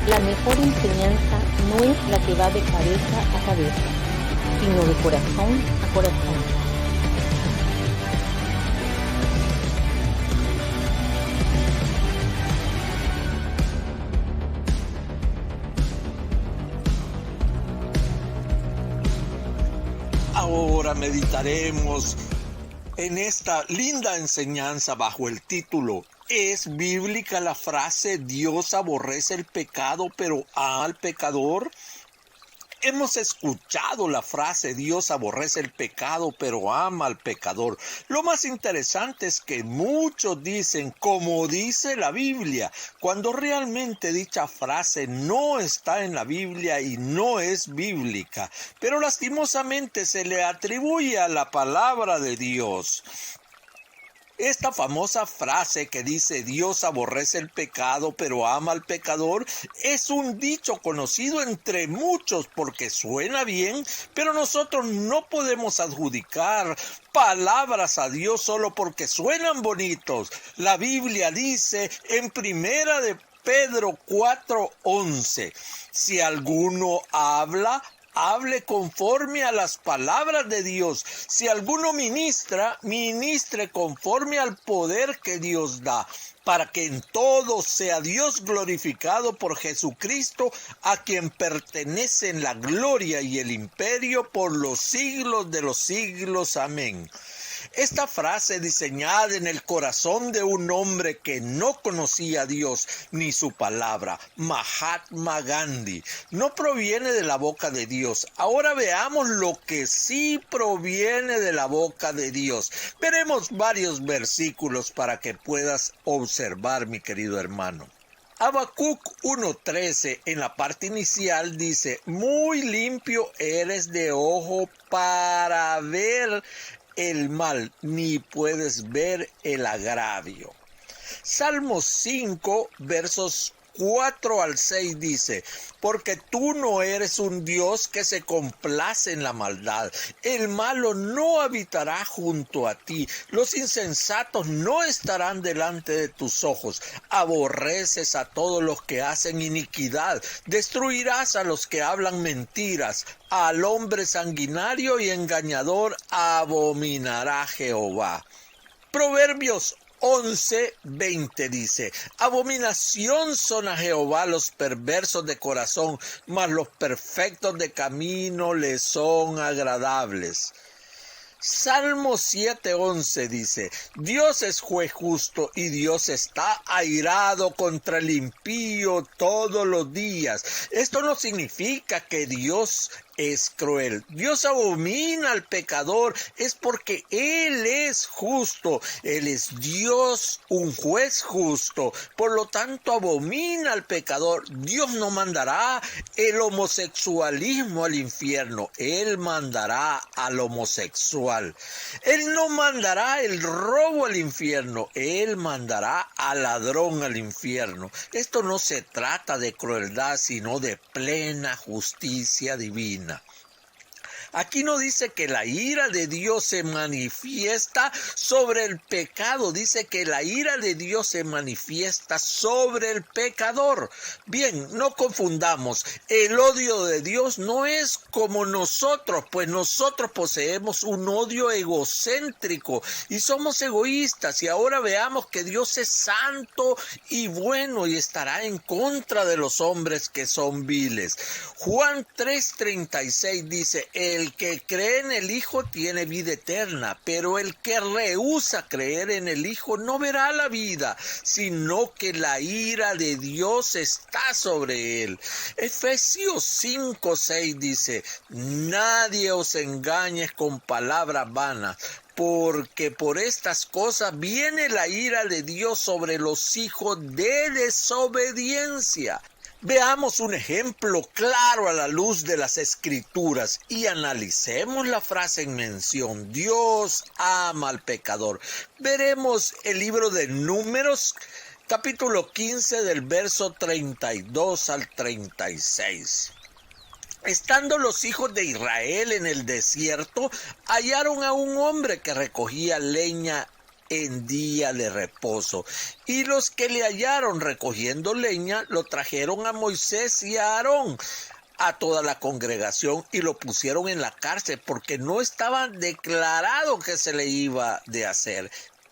La mejor enseñanza no es la que va de cabeza a cabeza, sino de corazón a corazón. Ahora meditaremos en esta linda enseñanza bajo el título: ¿Es bíblica la frase Dios aborrece el pecado pero ama al pecador? Hemos escuchado la frase Dios aborrece el pecado pero ama al pecador. Lo más interesante es que muchos dicen como dice la Biblia, cuando realmente dicha frase no está en la Biblia y no es bíblica, pero lastimosamente se le atribuye a la palabra de Dios. Esta famosa frase que dice Dios aborrece el pecado pero ama al pecador es un dicho conocido entre muchos porque suena bien, pero nosotros no podemos adjudicar palabras a Dios solo porque suenan bonitos. La Biblia dice en Primera de Pedro 4:11, si alguno hable conforme a las palabras de Dios. Si alguno ministra, ministre conforme al poder que Dios da, para que en todo sea Dios glorificado por Jesucristo, a quien pertenecen la gloria y el imperio por los siglos de los siglos. Amén. Esta frase, diseñada en el corazón de un hombre que no conocía a Dios ni su palabra, Mahatma Gandhi, no proviene de la boca de Dios. Ahora veamos lo que sí proviene de la boca de Dios. Veremos varios versículos para que puedas observar, mi querido hermano. Habacuc 1:13 en la parte inicial dice: muy limpio eres de ojo para ver el mal, ni puedes ver el agravio. Salmo 5, versos 4 al 6 dice: porque tú no eres un Dios que se complace en la maldad. El malo no habitará junto a ti. Los insensatos no estarán delante de tus ojos. Aborreces a todos los que hacen iniquidad. Destruirás a los que hablan mentiras. Al hombre sanguinario y engañador abominará Jehová. Proverbios 11:20 dice: abominación son a Jehová los perversos de corazón, mas los perfectos de camino le son agradables. Salmo 7:11 dice: Dios es juez justo y Dios está airado contra el impío todos los días. Esto no significa que Dios es cruel. Dios abomina al pecador, es porque Él es justo. Él es Dios, un juez justo. Por lo tanto, abomina al pecador. Dios no mandará el homosexualismo al infierno. Él mandará al homosexual. Él no mandará el robo al infierno. Él mandará al ladrón al infierno. Esto no se trata de crueldad, sino de plena justicia divina. Aquí no dice que la ira de Dios se manifiesta sobre el pecado, dice que la ira de Dios se manifiesta sobre el pecador. Bien, no confundamos, el odio de Dios no es como nosotros, pues nosotros poseemos un odio egocéntrico y somos egoístas. Y ahora veamos que Dios es santo y bueno y estará en contra de los hombres que son viles. Juan 3:36 dice: el que cree en el Hijo tiene vida eterna, pero el que rehúsa creer en el Hijo no verá la vida, sino que la ira de Dios está sobre él. Efesios 5:6 dice: nadie os engañe con palabras vanas, porque por estas cosas viene la ira de Dios sobre los hijos de desobediencia. Veamos un ejemplo claro a la luz de las Escrituras y analicemos la frase en mención: Dios ama al pecador. Veremos el libro de Números, capítulo 15, del verso 32 al 36. Estando los hijos de Israel en el desierto, hallaron a un hombre que recogía leña en día de reposo. Y los que le hallaron recogiendo leña lo trajeron a Moisés y a Aarón, a toda la congregación, y lo pusieron en la cárcel porque no estaba declarado que se le iba de hacer.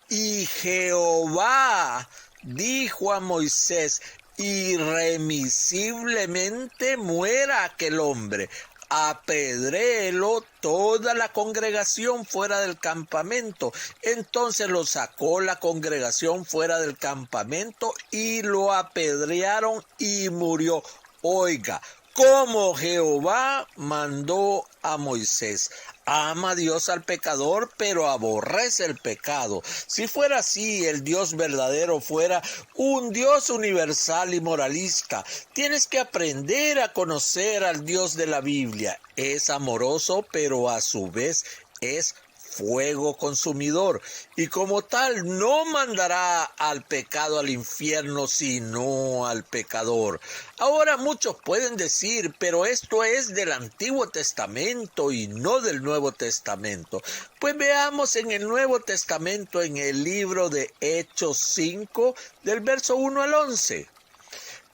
Y Jehová dijo a Moisés: irremisiblemente muera aquel hombre, apedréelo toda la congregación fuera del campamento. Entonces lo sacó la congregación fuera del campamento y lo apedrearon y murió. Oiga, como Jehová mandó a Moisés. Ama Dios al pecador, pero aborrece el pecado. Si fuera así, el Dios verdadero fuera un Dios universal y moralista. Tienes que aprender a conocer al Dios de la Biblia. Es amoroso, pero a su vez es fuego consumidor, y como tal no mandará al pecado al infierno, sino al pecador. Ahora muchos pueden decir, pero esto es del Antiguo Testamento y no del Nuevo Testamento. Pues veamos en el Nuevo Testamento, en el libro de Hechos 5, del verso 1 al 11.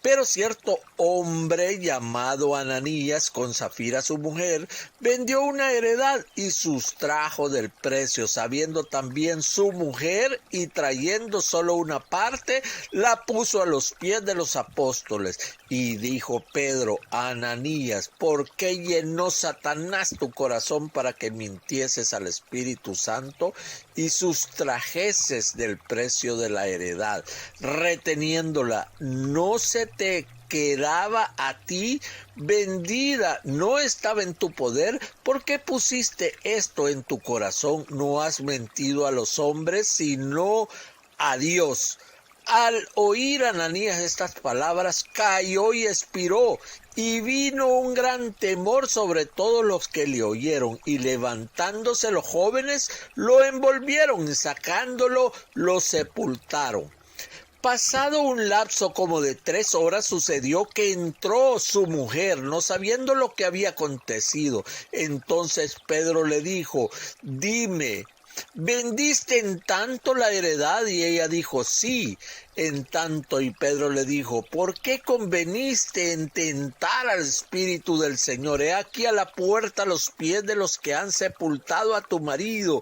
Pero cierto hombre llamado Ananías, con Zafira su mujer, vendió una heredad y sustrajo del precio, sabiendo también su mujer, y trayendo solo una parte, la puso a los pies de los apóstoles. Y dijo Pedro a Ananías: ¿por qué llenó Satanás tu corazón para que mintieses al Espíritu Santo y sustrajeses del precio de la heredad, reteniéndola? No se te quedaba a ti vendida, no estaba en tu poder. ¿Por qué pusiste esto en tu corazón? No has mentido a los hombres, sino a Dios. Al oír Ananías estas palabras, cayó y expiró, y vino un gran temor sobre todos los que le oyeron, y levantándose los jóvenes, lo envolvieron, y sacándolo, lo sepultaron. Pasado un lapso como de 3 horas, sucedió que entró su mujer, no sabiendo lo que había acontecido. Entonces Pedro le dijo: dime, ¿vendiste en tanto la heredad? Y ella dijo: sí, en tanto. Y Pedro le dijo: ¿por qué conveniste en tentar al Espíritu del Señor? He aquí a la puerta los pies de los que han sepultado a tu marido,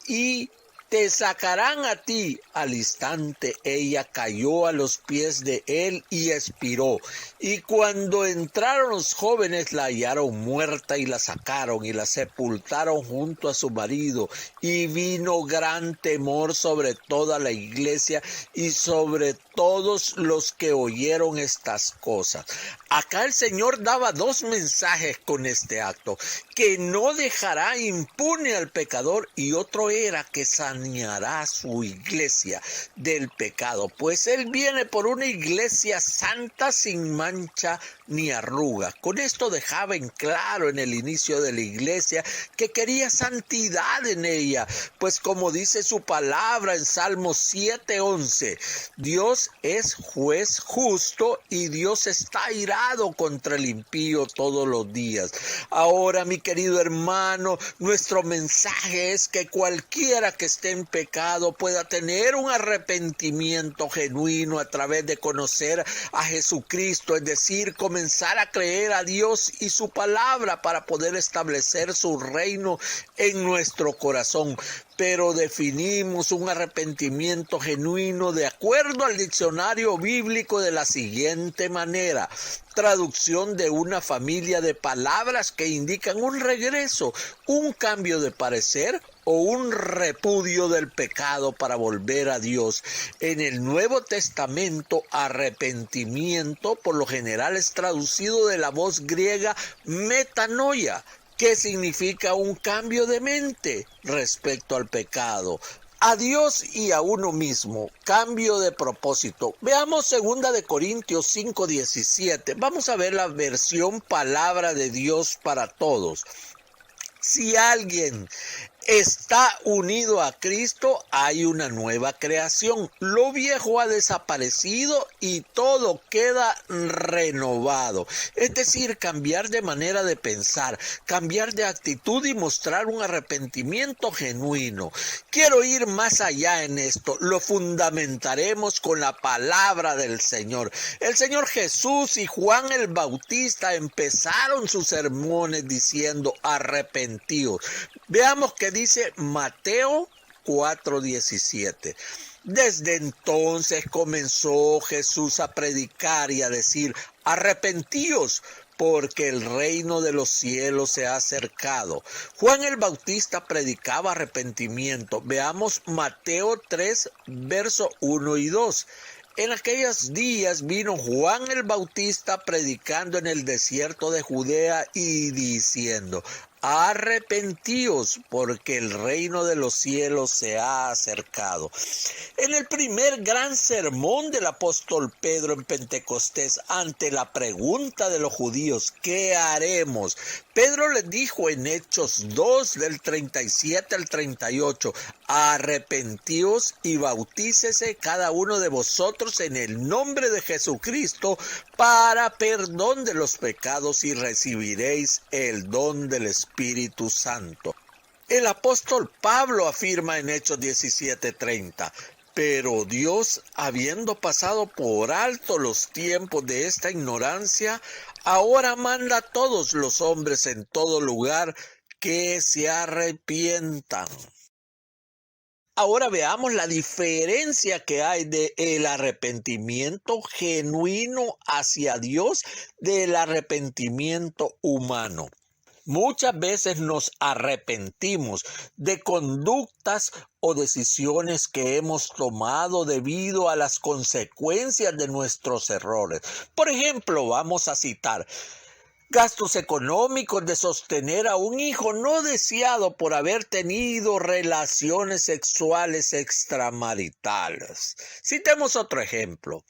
y te sacarán a ti. Al instante ella cayó a los pies de él y expiró. Y cuando entraron los jóvenes, la hallaron muerta y la sacaron y la sepultaron junto a su marido. Y vino gran temor sobre toda la iglesia y sobre todos los que oyeron estas cosas. Acá el Señor daba 2 mensajes con este acto: que no dejará impune al pecador, y otro era que saneará su iglesia del pecado, pues Él viene por una iglesia santa, sin mancha ni arruga. Con esto dejaba en claro en el inicio de la iglesia que quería santidad en ella, pues como dice su palabra en Salmos 7:11, Dios es juez justo y Dios está airado contra el impío todos los días. Ahora, mi querido hermano, nuestro mensaje es que cualquiera que esté en pecado pueda tener un arrepentimiento genuino a través de conocer a Jesucristo, es decir, comenzar a creer a Dios y su palabra para poder establecer su reino en nuestro corazón. Pero definimos un arrepentimiento genuino de acuerdo al diccionario bíblico de la siguiente manera: traducción de una familia de palabras que indican un regreso, un cambio de parecer o un repudio del pecado para volver a Dios. En el Nuevo Testamento, arrepentimiento por lo general es traducido de la voz griega metanoia, que significa un cambio de mente respecto al pecado, a Dios y a uno mismo, cambio de propósito. Veamos 2 de Corintios 5:17. Vamos a ver la versión Palabra de Dios para Todos. Si alguien está unido a Cristo, hay una nueva creación. Lo viejo ha desaparecido y todo queda renovado. Es decir, cambiar de manera de pensar, cambiar de actitud y mostrar un arrepentimiento genuino. Quiero ir más allá en esto. Lo fundamentaremos con la palabra del Señor. El Señor Jesús y Juan el Bautista empezaron sus sermones diciendo: arrepentíos. Veamos qué dice Mateo 4:17. Desde entonces comenzó Jesús a predicar y a decir: arrepentíos, porque el reino de los cielos se ha acercado. Juan el Bautista predicaba arrepentimiento. Veamos Mateo 3, versos 1 y 2. En aquellos días vino Juan el Bautista predicando en el desierto de Judea y diciendo: arrepentíos, porque el reino de los cielos se ha acercado. En el primer gran sermón del apóstol Pedro en Pentecostés, ante la pregunta de los judíos: ¿qué haremos?, Pedro les dijo en Hechos 2, del 37 al 38, arrepentíos y bautícese cada uno de vosotros en el nombre de Jesucristo para perdón de los pecados y recibiréis el don del Espíritu Santo. El apóstol Pablo afirma en Hechos 17:30, pero Dios, habiendo pasado por alto los tiempos de esta ignorancia, ahora manda a todos los hombres en todo lugar que se arrepientan. Ahora veamos la diferencia que hay del arrepentimiento genuino hacia Dios del arrepentimiento humano. Muchas veces nos arrepentimos de conductas o decisiones que hemos tomado debido a las consecuencias de nuestros errores. Por ejemplo, vamos a citar: gastos económicos de sostener a un hijo no deseado por haber tenido relaciones sexuales extramaritales. Citemos otro ejemplo: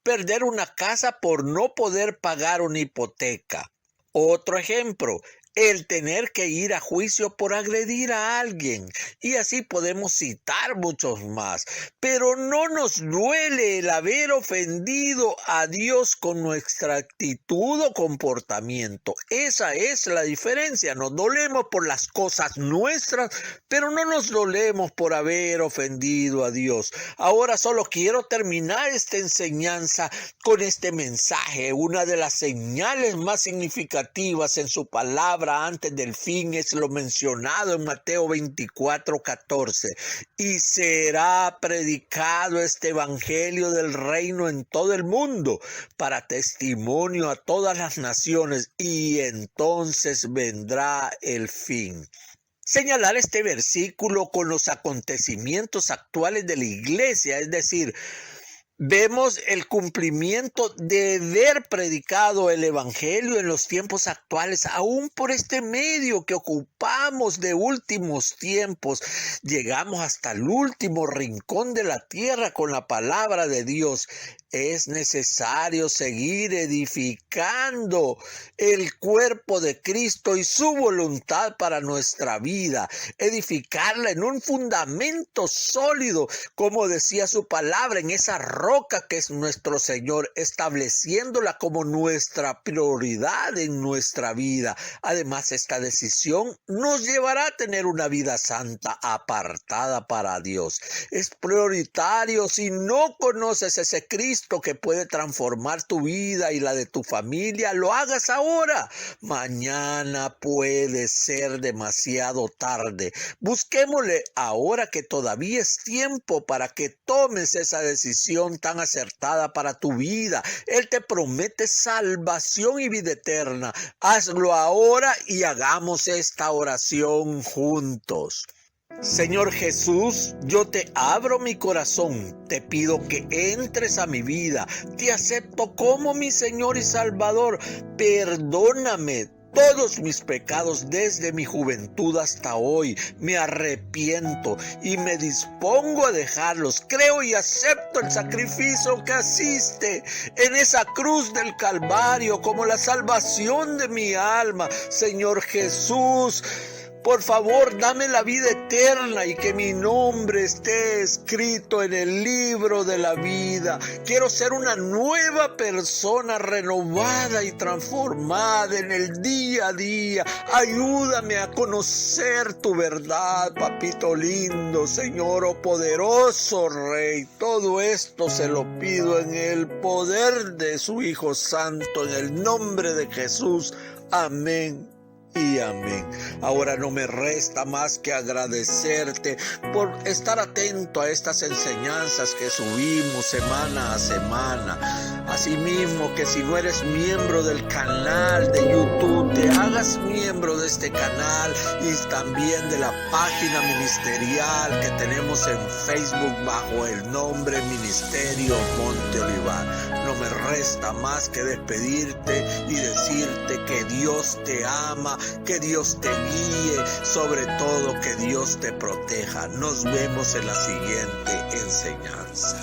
perder una casa por no poder pagar una hipoteca. Otro ejemplo: el tener que ir a juicio por agredir a alguien. Y así podemos citar muchos más. Pero no nos duele el haber ofendido a Dios con nuestra actitud o comportamiento. Esa es la diferencia. Nos dolemos por las cosas nuestras, pero no nos dolemos por haber ofendido a Dios. Ahora solo quiero terminar esta enseñanza con este mensaje. Una de las señales más significativas en su palabra antes del fin es lo mencionado en Mateo 24:14. Y será predicado este evangelio del reino en todo el mundo para testimonio a todas las naciones, y entonces vendrá el fin. Señalar este versículo con los acontecimientos actuales de la iglesia, es decir, vemos el cumplimiento de haber predicado el evangelio en los tiempos actuales, aún por este medio que ocupamos de últimos tiempos. Llegamos hasta el último rincón de la tierra con la palabra de Dios. Es necesario seguir edificando el cuerpo de Cristo y su voluntad para nuestra vida, edificarla en un fundamento sólido, como decía su palabra, en esa roca que es nuestro Señor, estableciéndola como nuestra prioridad en nuestra vida. Además, esta decisión nos llevará a tener una vida santa, apartada para Dios. Es prioritario. Si no conoces ese Cristo que puede transformar tu vida y la de tu familia, lo hagas ahora. Mañana puede ser demasiado tarde. Busquémosle ahora que todavía es tiempo para que tomes esa decisión tan acertada para tu vida. Él te promete salvación y vida eterna. Hazlo ahora y hagamos esta oración juntos. Señor Jesús, yo te abro mi corazón, te pido que entres a mi vida, te acepto como mi Señor y Salvador. Perdóname todos mis pecados desde mi juventud hasta hoy. Me arrepiento y me dispongo a dejarlos. Creo y acepto el sacrificio que asiste en esa cruz del Calvario como la salvación de mi alma. Señor Jesús, Por favor, dame la vida eterna y que mi nombre esté escrito en el libro de la vida. Quiero ser una nueva persona renovada y transformada en el día a día. Ayúdame a conocer tu verdad, papito lindo, Señor, oh poderoso Rey. Todo esto se lo pido en el poder de su Hijo Santo, en el nombre de Jesús. Amén y amén. Ahora no me resta más que agradecerte por estar atento a estas enseñanzas que subimos semana a semana. Asimismo, que si no eres miembro del canal de YouTube, te hagas miembro de este canal y también de la página ministerial que tenemos en Facebook bajo el nombre Ministerio Monte Olivar. No me resta más que despedirte y decirte que Dios te ama, que Dios te guíe, sobre todo que Dios te proteja. Nos vemos en la siguiente enseñanza.